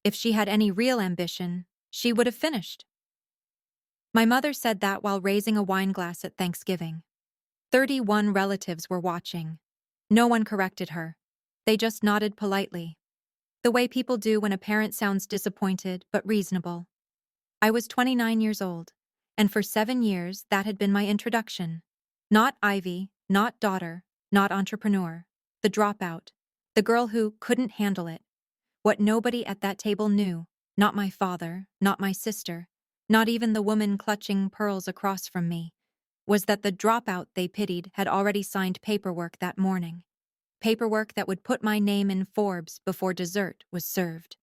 If she had any real ambition, she would have finished. My mother said that while raising a wine glass at Thanksgiving. 31 relatives were watching. No one corrected her. They just nodded politely, the way people do when a parent sounds disappointed but reasonable. I was 29 years old, and for 7 years that had been my introduction. Not Ivy, not daughter, not entrepreneur. The dropout. The girl who couldn't handle it. What nobody at that table knew, not my father, not my sister, not even the woman clutching pearls across from me, was that the dropout they pitied had already signed paperwork that morning. Paperwork that would put my name in Forbes before dessert was served.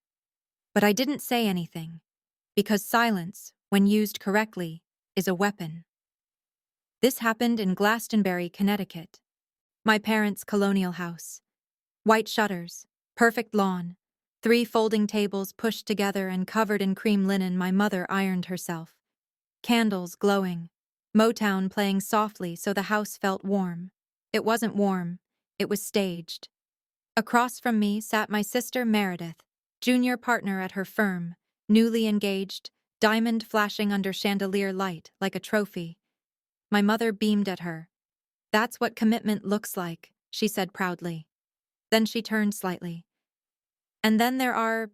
But I didn't say anything, because silence, when used correctly, is a weapon. This happened in Glastonbury, Connecticut. My parents' colonial house. White shutters, perfect lawn, 3 folding tables pushed together and covered in cream linen my mother ironed herself. Candles glowing. Motown playing softly so the house felt warm. It wasn't warm, it was staged. Across from me sat my sister Meredith, junior partner at her firm, newly engaged, diamond flashing under chandelier light like a trophy. My mother beamed at her. "That's what commitment looks like," she said proudly. Then she turned slightly. "And then there are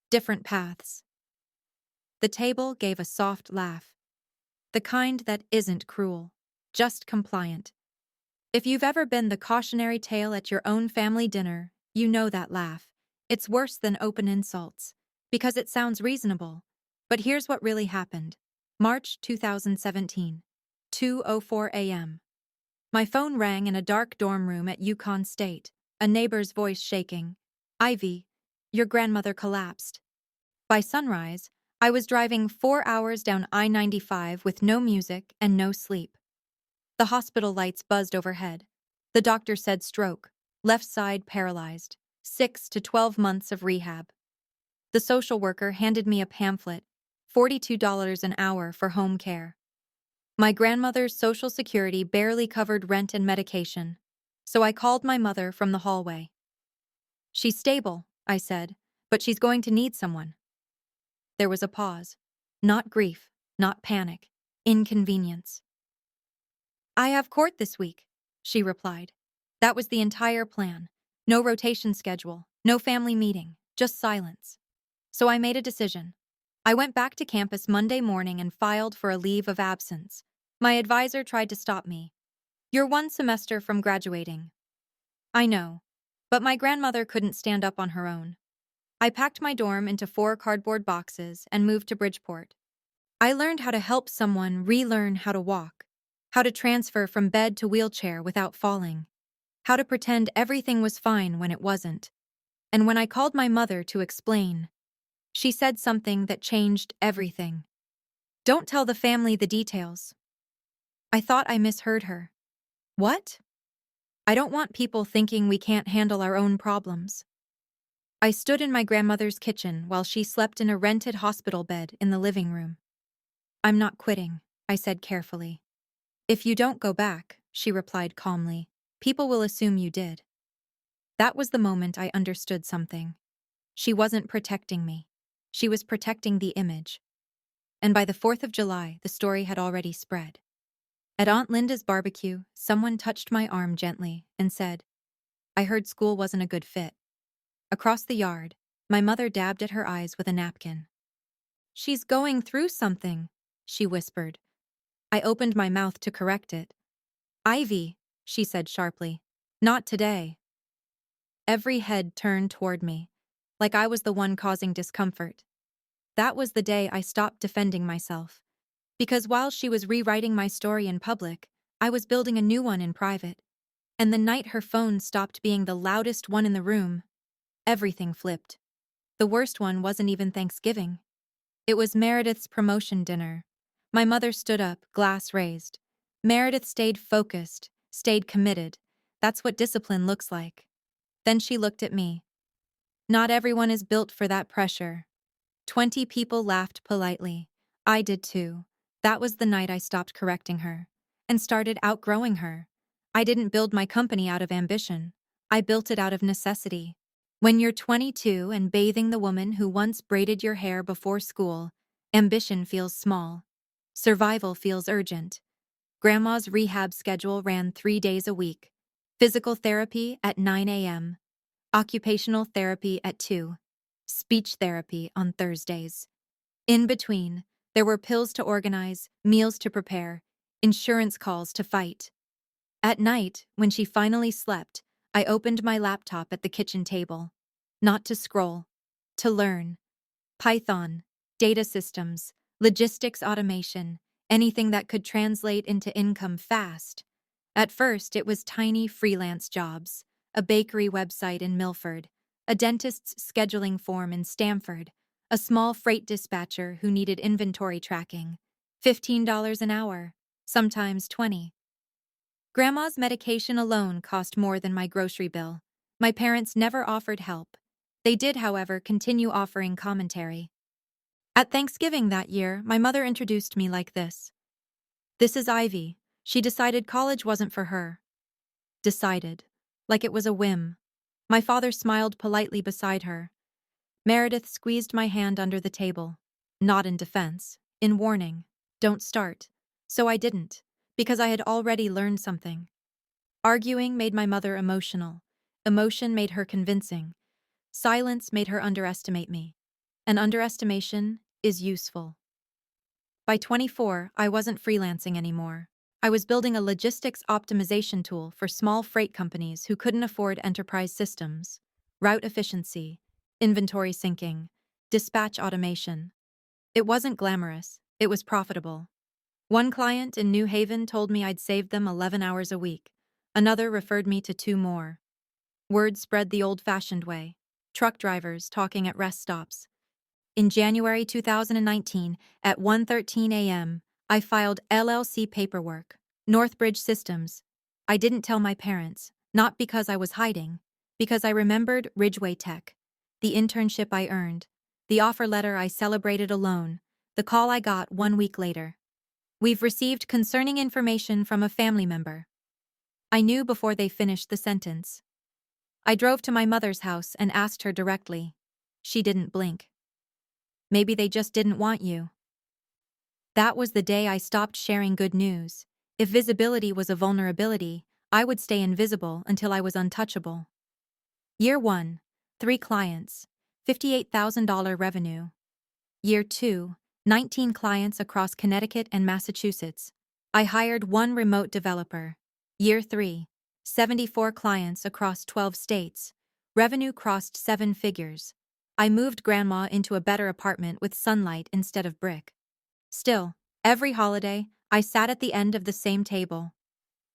different paths." The table gave a soft laugh. The kind that isn't cruel, just compliant. If you've ever been the cautionary tale at your own family dinner, you know that laugh. It's worse than open insults, because it sounds reasonable. But here's what really happened. March 2017, 2:04 a.m. My phone rang in a dark dorm room at Yukon State, a neighbor's voice shaking. "Ivy, your grandmother collapsed." By sunrise, I was driving 4 hours down I-95 with no music and no sleep. The hospital lights buzzed overhead. The doctor said stroke, left side paralyzed, 6 to 12 months of rehab. The social worker handed me a pamphlet, $42 an hour for home care. My grandmother's Social Security barely covered rent and medication, so I called my mother from the hallway. "She's stable," I said, "but she's going to need someone." There was a pause. Not grief, not panic, inconvenience. "I have court this week," she replied. That was the entire plan. No rotation schedule, no family meeting, just silence. So I made a decision. I went back to campus Monday morning and filed for a leave of absence. My advisor tried to stop me. "You're 1 semester from graduating." I know, but my grandmother couldn't stand up on her own. I packed my dorm into 4 cardboard boxes and moved to Bridgeport. I learned how to help someone relearn how to walk, how to transfer from bed to wheelchair without falling, how to pretend everything was fine when it wasn't. And when I called my mother to explain, she said something that changed everything. "Don't tell the family the details." I thought I misheard her. "What?" "I don't want people thinking we can't handle our own problems." I stood in my grandmother's kitchen while she slept in a rented hospital bed in the living room. "I'm not quitting," I said carefully. "If you don't go back," she replied calmly, "people will assume you did." That was the moment I understood something. She wasn't protecting me. She was protecting the image. And by the 4th of July, the story had already spread. At Aunt Linda's barbecue, someone touched my arm gently and said, "I heard school wasn't a good fit." Across the yard, my mother dabbed at her eyes with a napkin. "She's going through something," she whispered. I opened my mouth to correct it. "Ivy," she said sharply, "not today." Every head turned toward me, like I was the one causing discomfort. That was the day I stopped defending myself. Because while she was rewriting my story in public, I was building a new one in private. And the night her phone stopped being the loudest one in the room, everything flipped. The worst one wasn't even Thanksgiving. It was Meredith's promotion dinner. My mother stood up, glass raised. Meredith stayed focused, stayed committed. That's what discipline looks like. Then she looked at me. "Not everyone is built for that pressure." 20 people laughed politely. I did too. That was the night I stopped correcting her and started outgrowing her. I didn't build my company out of ambition. I built it out of necessity. When you're 22 and bathing the woman who once braided your hair before school, ambition feels small. Survival feels urgent. Grandma's rehab schedule ran 3 days a week. Physical therapy at 9 a.m., occupational therapy at 2, speech therapy on Thursdays. In between, there were pills to organize, meals to prepare, insurance calls to fight. At night, when she finally slept, I opened my laptop at the kitchen table. Not to scroll, to learn. Python, data systems, logistics automation, anything that could translate into income fast. At first, it was tiny freelance jobs, a bakery website in Milford, a dentist's scheduling form in Stamford, a small freight dispatcher who needed inventory tracking. $15 an hour, sometimes 20. Grandma's medication alone cost more than my grocery bill. My parents never offered help. They did, however, continue offering commentary. At Thanksgiving that year, my mother introduced me like this. This is Ivy. She decided college wasn't for her. Decided. Like it was a whim. My father smiled politely beside her. Meredith squeezed my hand under the table. Not in defense, in warning. Don't start. So I didn't, because I had already learned something. Arguing made my mother emotional. Emotion made her convincing. Silence made her underestimate me. And underestimation is useful. By 24, I wasn't freelancing anymore. I was building a logistics optimization tool for small freight companies who couldn't afford enterprise systems. Route efficiency, inventory syncing, dispatch automation. It wasn't glamorous, it was profitable. One client in New Haven told me I'd saved them 11 hours a week. Another referred me to 2 more. Word spread the old-fashioned way. Truck drivers talking at rest stops. In January 2019, at 1:13 a.m., I filed LLC paperwork. Northbridge Systems. I didn't tell my parents, not because I was hiding, because I remembered Ridgeway Tech, the internship I earned, the offer letter I celebrated alone, the call I got 1 week later. We've received concerning information from a family member. I knew before they finished the sentence. I drove to my mother's house and asked her directly. She didn't blink. Maybe they just didn't want you. That was the day I stopped sharing good news. If visibility was a vulnerability, I would stay invisible until I was untouchable. Year 1, 3 clients, $58,000 revenue. Year 2, 19 clients across Connecticut and Massachusetts. I hired 1 remote developer. Year 3, 74 clients across 12 states. Revenue crossed 7 figures. I moved Grandma into a better apartment with sunlight instead of brick. Still, every holiday, I sat at the end of the same table.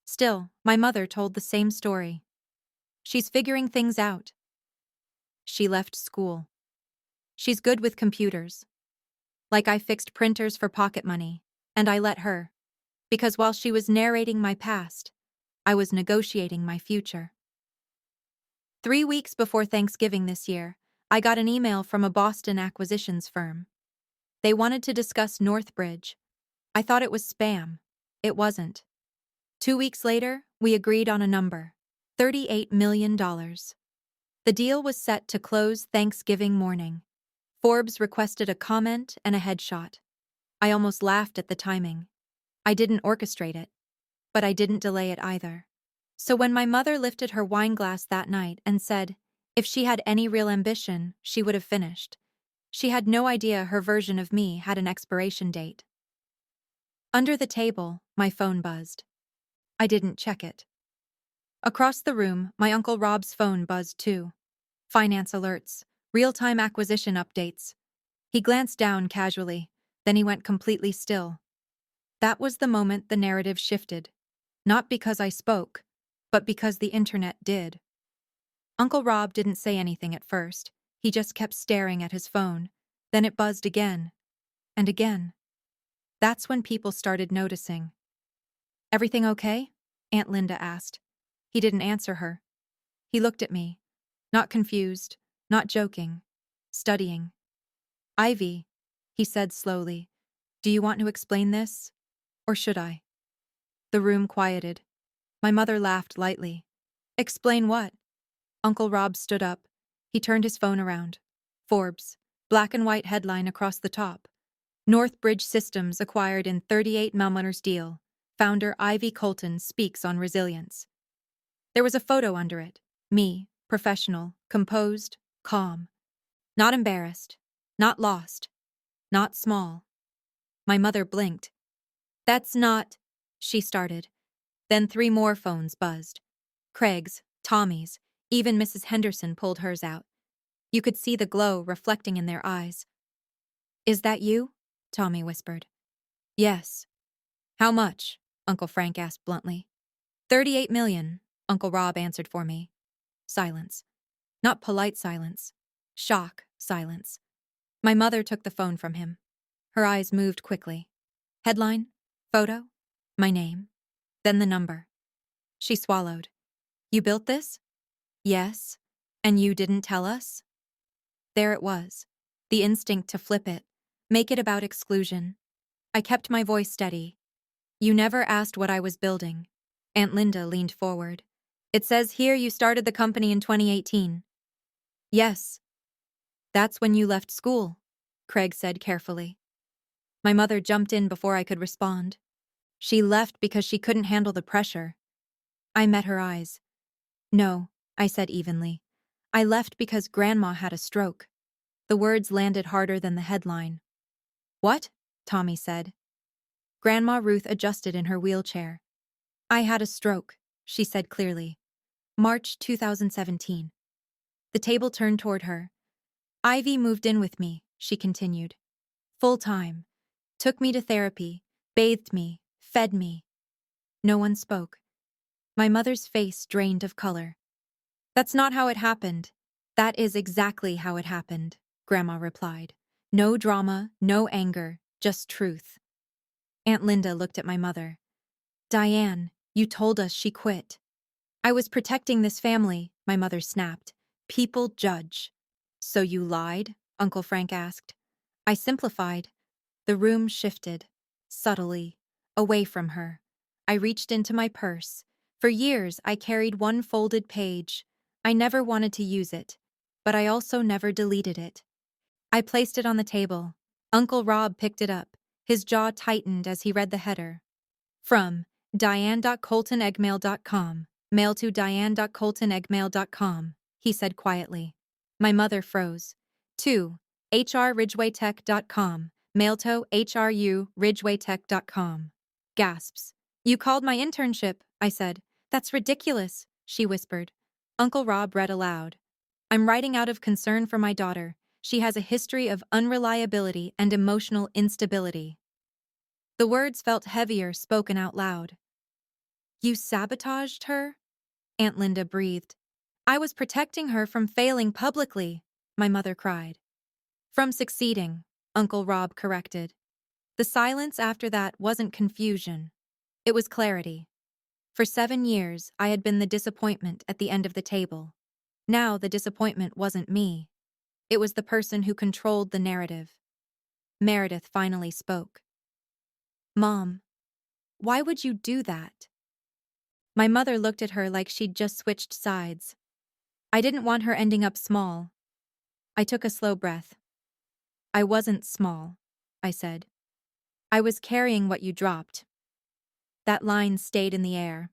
Still, my mother told the same story. She's figuring things out. She left school. She's good with computers. Like I fixed printers for pocket money, and I let her. Because while she was narrating my past, I was negotiating my future. 3 weeks before Thanksgiving this year, I got an email from a Boston acquisitions firm. They wanted to discuss Northbridge. I thought it was spam. It wasn't. 2 weeks later, we agreed on a number. $38 million. The deal was set to close Thanksgiving morning. Forbes requested a comment and a headshot. I almost laughed at the timing. I didn't orchestrate it, but I didn't delay it either. So when my mother lifted her wine glass that night and said, if she had any real ambition, she would have finished. She had no idea her version of me had an expiration date. Under the table, my phone buzzed. I didn't check it. Across the room, my Uncle Rob's phone buzzed too. Finance alerts, real-time acquisition updates. He glanced down casually, then he went completely still. That was the moment the narrative shifted. Not because I spoke, but because the internet did. Uncle Rob didn't say anything at first. He just kept staring at his phone. Then it buzzed again. And again. That's when people started noticing. Everything okay? Aunt Linda asked. He didn't answer her. He looked at me. Not confused, not joking. Studying. Ivy, he said slowly. Do you want to explain this? Or should I? The room quieted. My mother laughed lightly. Explain what? Uncle Rob stood up. He turned his phone around. Forbes. Black and white headline across the top. Northbridge Systems acquired in $38 million deal. Founder Ivy Colton speaks on resilience. There was a photo under it. Me, professional, composed, calm. Not embarrassed. Not lost. Not small. My mother blinked. That's not, she started. Then 3 more phones buzzed. Craig's, Tommy's, even Mrs. Henderson pulled hers out. You could see the glow reflecting in their eyes. Is that you? Tommy whispered. Yes. How much? Uncle Frank asked bluntly. 38 million, Uncle Rob answered for me. Silence. Not polite silence. Shock silence. My mother took the phone from him. Her eyes moved quickly. Headline? Photo? My name? Then the number. She swallowed. You built this? Yes. And you didn't tell us? There it was. The instinct to flip it. Make it about exclusion. I kept my voice steady. You never asked what I was building. Aunt Linda leaned forward. It says here you started the company in 2018. Yes. That's when you left school, Craig said carefully. My mother jumped in before I could respond. She left because she couldn't handle the pressure. I met her eyes. No, I said evenly. I left because Grandma had a stroke. The words landed harder than the headline. What? Tommy said. Grandma Ruth adjusted in her wheelchair. I had a stroke, she said clearly. March 2017. The table turned toward her. Ivy moved in with me, she continued. Full time. Took me to therapy, bathed me, fed me. No one spoke. My mother's face drained of color. That's not how it happened. That is exactly how it happened, Grandma replied. No drama, no anger, just truth. Aunt Linda looked at my mother. Diane, you told us she quit. I was protecting this family, my mother snapped. People judge. So you lied? Uncle Frank asked. I simplified. The room shifted, subtly, away from her. I reached into my purse. For years, I carried one folded page. I never wanted to use it, but I also never deleted it. I placed it on the table. Uncle Rob picked it up. His jaw tightened as he read the header. From diane.coltoneggmail.com. Mail to diane.coltoneggmail.com, he said quietly. My mother froze. 2. hrridgewaytech.com. Mail to hru.ridgewaytech.com. Gasps. You called my internship, I said. That's ridiculous, she whispered. Uncle Rob read aloud. I'm writing out of concern for my daughter. She has a history of unreliability and emotional instability. The words felt heavier spoken out loud. You sabotaged her? Aunt Linda breathed. I was protecting her from failing publicly, my mother cried. From succeeding, Uncle Rob corrected. The silence after that wasn't confusion. It was clarity. For 7 years, I had been the disappointment at the end of the table. Now the disappointment wasn't me. It was the person who controlled the narrative. Meredith finally spoke. Mom, why would you do that? My mother looked at her like she'd just switched sides. I didn't want her ending up small. I took a slow breath. I wasn't small, I said. I was carrying what you dropped. That line stayed in the air,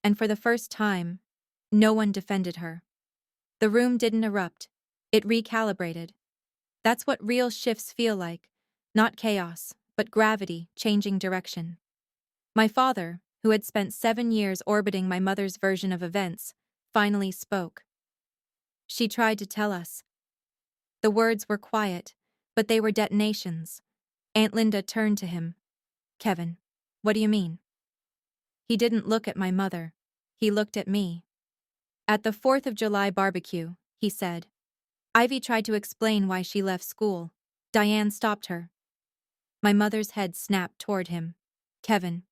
and for the first time, no one defended her. The room didn't erupt. It recalibrated. That's what real shifts feel like. Not chaos, but gravity changing direction. My father, who had spent 7 years orbiting my mother's version of events, finally spoke. She tried to tell us. The words were quiet, but they were detonations. Aunt Linda turned to him. Kevin, what do you mean? He didn't look at my mother. He looked at me. At the 4th of July barbecue, he said. Ivy tried to explain why she left school. Diane stopped her. My mother's head snapped toward him. Kevin.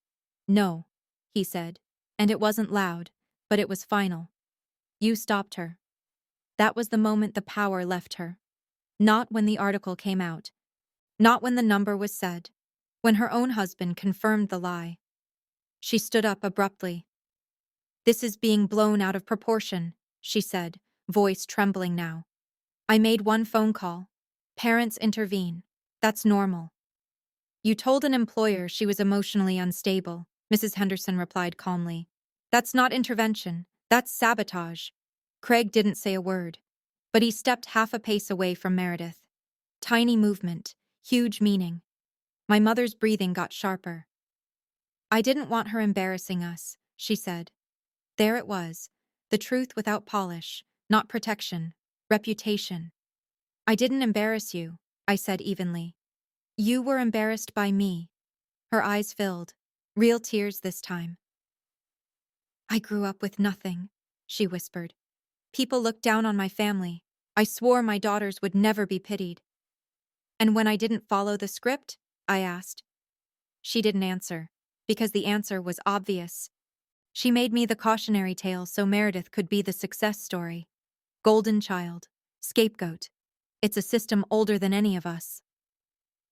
No, he said, and it wasn't loud, but it was final. You stopped her. That was the moment the power left her. Not when the article came out. Not when the number was said. When her own husband confirmed the lie. She stood up abruptly. This is being blown out of proportion, she said, voice trembling now. I made one phone call. Parents intervene. That's normal. You told an employer she was emotionally unstable, Mrs. Henderson replied calmly. That's not intervention. That's sabotage. Craig didn't say a word, but he stepped half a pace away from Meredith. Tiny movement, huge meaning. My mother's breathing got sharper. I didn't want her embarrassing us, she said. There it was, the truth without polish, not protection, reputation. I didn't embarrass you, I said evenly. You were embarrassed by me. Her eyes filled, real tears this time. I grew up with nothing, she whispered. People looked down on my family. I swore my daughters would never be pitied. And when I didn't follow the script? I asked. She didn't answer, because the answer was obvious. She made me the cautionary tale so Meredith could be the success story. Golden child. Scapegoat. It's a system older than any of us.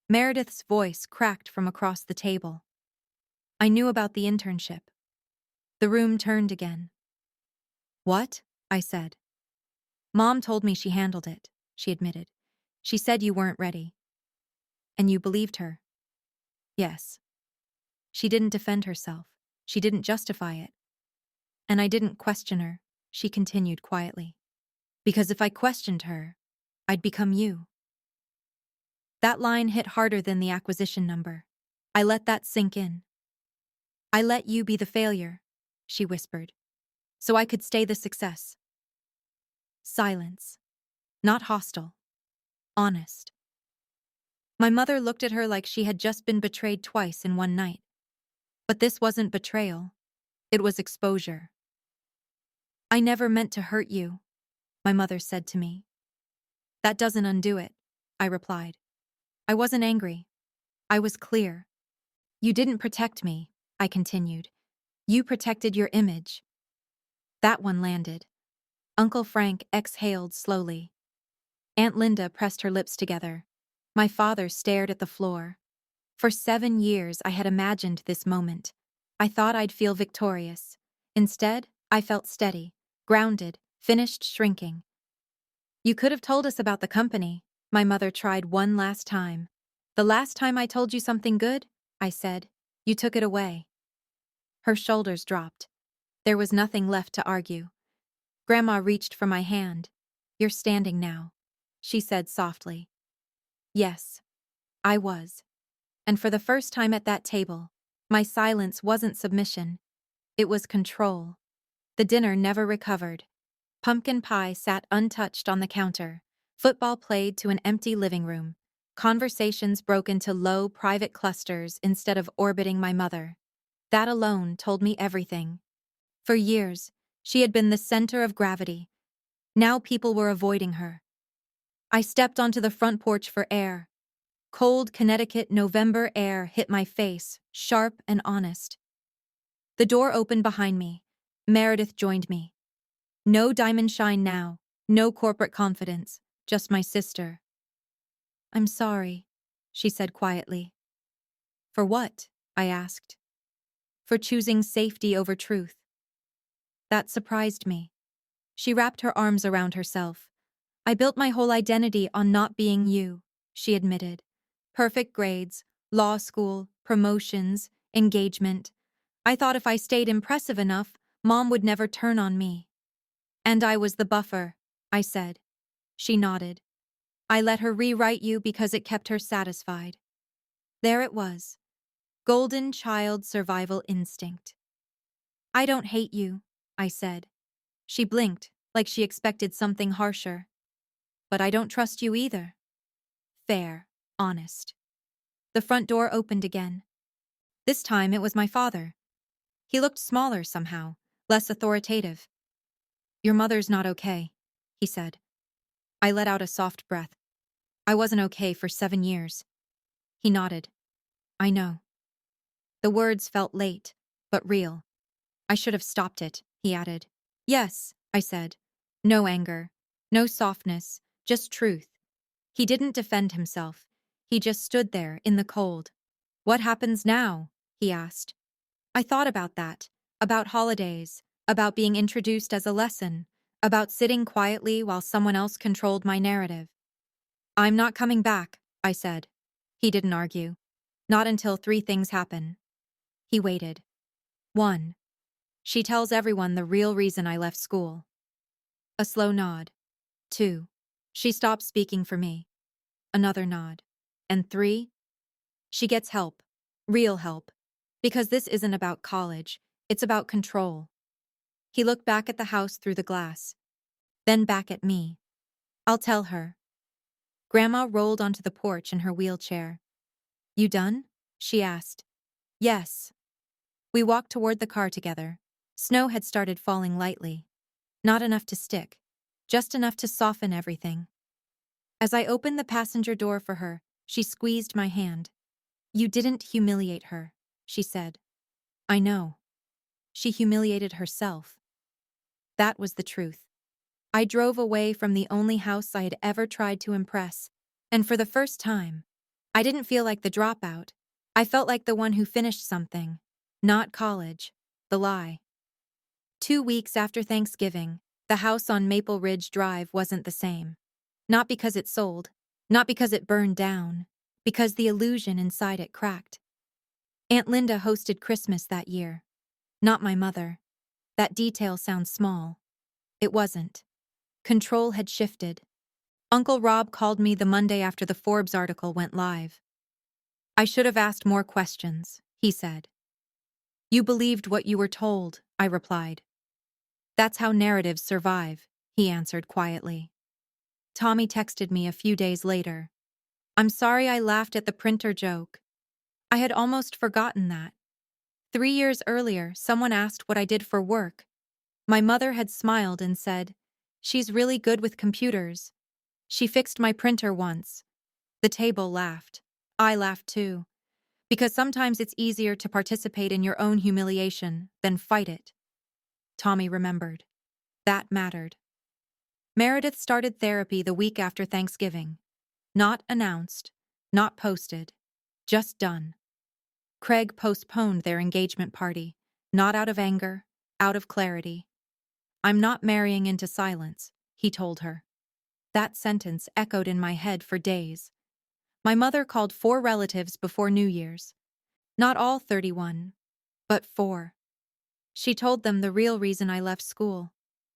Meredith's voice cracked from across the table. I knew about the internship. The room turned again. What? I said. Mom told me she handled it, she admitted. She said you weren't ready. And you believed her? Yes. She didn't defend herself. She didn't justify it. And I didn't question her, she continued quietly. Because if I questioned her, I'd become you. That line hit harder than the acquisition number. I let that sink in. I let you be the failure, she whispered, so I could stay the success. Silence. Not hostile. Honest. My mother looked at her like she had just been betrayed twice in one night. But this wasn't betrayal. It was exposure. I never meant to hurt you, my mother said to me. That doesn't undo it, I replied. I wasn't angry. I was clear. You didn't protect me, I continued. You protected your image. That one landed. Uncle Frank exhaled slowly. Aunt Linda pressed her lips together. My father stared at the floor. For 7 years I had imagined this moment. I thought I'd feel victorious. Instead, I felt steady, grounded, finished shrinking. You could have told us about the company, my mother tried one last time. The last time I told you something good, I said, you took it away. Her shoulders dropped. There was nothing left to argue. Grandma reached for my hand. You're standing now, she said softly. Yes, I was. And for the first time at that table, my silence wasn't submission. It was control. The dinner never recovered. Pumpkin pie sat untouched on the counter. Football played to an empty living room. Conversations broke into low, private clusters instead of orbiting my mother. That alone told me everything. For years, she had been the center of gravity. Now people were avoiding her. I stepped onto the front porch for air. Cold Connecticut November air hit my face, sharp and honest. The door opened behind me. Meredith joined me. No diamond shine now, no corporate confidence, just my sister. I'm sorry, she said quietly. For what? I asked. For choosing safety over truth. That surprised me. She wrapped her arms around herself. I built my whole identity on not being you, she admitted. Perfect grades, law school, promotions, engagement. I thought if I stayed impressive enough, Mom would never turn on me. And I was the buffer, I said. She nodded. I let her rewrite you because it kept her satisfied. There it was. Golden child survival instinct. I don't hate you, I said. She blinked, like she expected something harsher. But I don't trust you either. Fair, honest. The front door opened again. This time it was my father. He looked smaller somehow, less authoritative. Your mother's not okay, he said. I let out a soft breath. I wasn't okay for 7 years. He nodded. I know. The words felt late, but real. I should have stopped it, he added. Yes, I said. No anger, no softness, just truth. He didn't defend himself. He just stood there in the cold. What happens now? He asked. I thought about that, about holidays, about being introduced as a lesson, about sitting quietly while someone else controlled my narrative. I'm not coming back, I said. He didn't argue. Not until three things happen. He waited. 1. She tells everyone the real reason I left school. A slow nod. 2. She stops speaking for me. Another nod. And 3. She gets help. Real help. Because this isn't about college, it's about control. He looked back at the house through the glass. Then back at me. I'll tell her. Grandma rolled onto the porch in her wheelchair. You done? She asked. Yes. We walked toward the car together. Snow had started falling lightly. Not enough to stick, just enough to soften everything. As I opened the passenger door for her, she squeezed my hand. You didn't humiliate her, she said. I know. She humiliated herself. That was the truth. I drove away from the only house I had ever tried to impress, and for the first time, I didn't feel like the dropout. I felt like the one who finished something. Not college. The lie. 2 weeks after Thanksgiving, the house on Maple Ridge Drive wasn't the same. Not because it sold, not because it burned down, because the illusion inside it cracked. Aunt Linda hosted Christmas that year. Not my mother. That detail sounds small. It wasn't. Control had shifted. Uncle Rob called me the Monday after the Forbes article went live. I should have asked more questions, he said. You believed what you were told, I replied. That's how narratives survive, he answered quietly. Tommy texted me a few days later. I'm sorry I laughed at the printer joke. I had almost forgotten that. 3 years earlier, someone asked what I did for work. My mother had smiled and said, she's really good with computers. She fixed my printer once. The table laughed. I laughed too. Because sometimes it's easier to participate in your own humiliation than fight it. Tommy remembered. That mattered. Meredith started therapy the week after Thanksgiving. Not announced, not posted, just done. Craig postponed their engagement party, not out of anger, out of clarity. I'm not marrying into silence, he told her. That sentence echoed in my head for days. My mother called 4 relatives before New Year's. Not all 31, but 4. She told them the real reason I left school.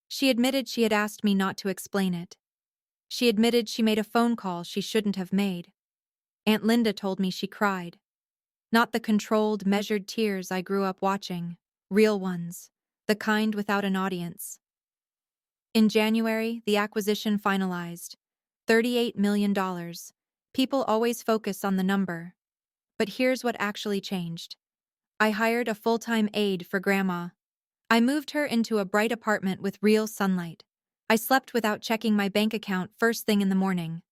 She admitted she had asked me not to explain it. She admitted she made a phone call she shouldn't have made. Aunt Linda told me she cried. Not the controlled, measured tears I grew up watching. Real ones. The kind without an audience. In January, the acquisition finalized. $38 million. People always focus on the number. But here's what actually changed. I hired a full-time aide for Grandma. I moved her into a bright apartment with real sunlight. I slept without checking my bank account first thing in the morning.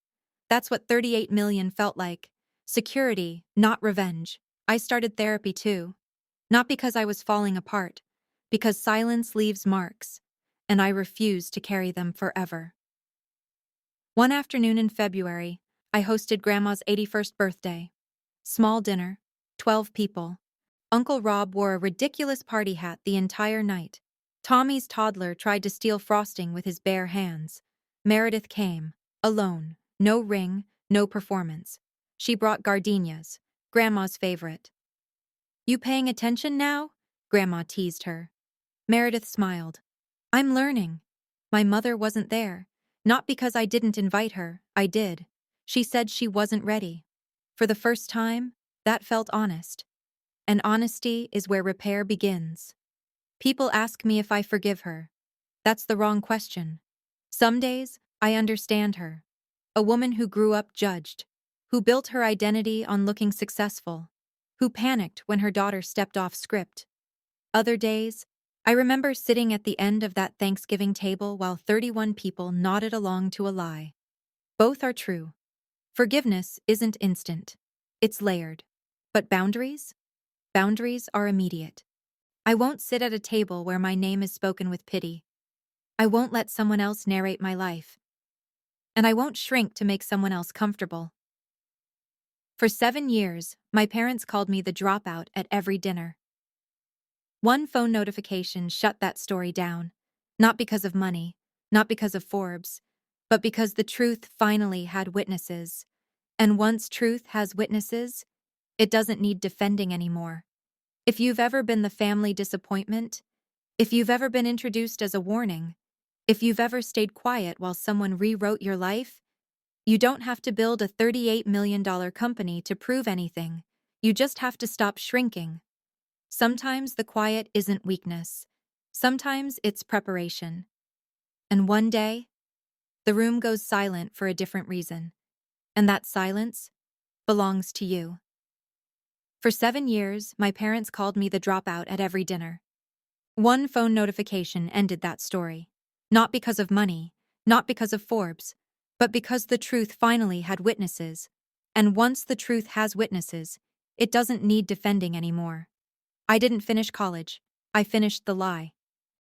That's what 38 million felt like. Security, not revenge. I started therapy too. Not because I was falling apart, because silence leaves marks, and I refused to carry them forever. One afternoon in February, I hosted Grandma's 81st birthday. Small dinner, 12 people. Uncle Rob wore a ridiculous party hat the entire night. Tommy's toddler tried to steal frosting with his bare hands. Meredith came, alone, no ring, no performance. She brought gardenias, Grandma's favorite. You paying attention now? Grandma teased her. Meredith smiled. I'm learning. My mother wasn't there. Not because I didn't invite her, I did. She said she wasn't ready. For the first time, that felt honest. And honesty is where repair begins. People ask me if I forgive her. That's the wrong question. Some days, I understand her. A woman who grew up judged, who built her identity on looking successful, who panicked when her daughter stepped off script. Other days, I remember sitting at the end of that Thanksgiving table while 31 people nodded along to a lie. Both are true. Forgiveness isn't instant. It's layered. But boundaries? Boundaries are immediate. I won't sit at a table where my name is spoken with pity. I won't let someone else narrate my life. And I won't shrink to make someone else comfortable. For 7 years, my parents called me the dropout at every dinner. One phone notification shut that story down, not because of money, not because of Forbes, but because the truth finally had witnesses. And once truth has witnesses, it doesn't need defending anymore. If you've ever been the family disappointment, if you've ever been introduced as a warning, if you've ever stayed quiet while someone rewrote your life, you don't have to build a $38 million company to prove anything. You just have to stop shrinking. Sometimes the quiet isn't weakness. Sometimes it's preparation. And one day, the room goes silent for a different reason. And that silence belongs to you. For 7 years, my parents called me the dropout at every dinner. One phone notification ended that story. Not because of money, not because of Forbes, but because the truth finally had witnesses. And once the truth has witnesses, it doesn't need defending anymore. I didn't finish college. I finished the lie.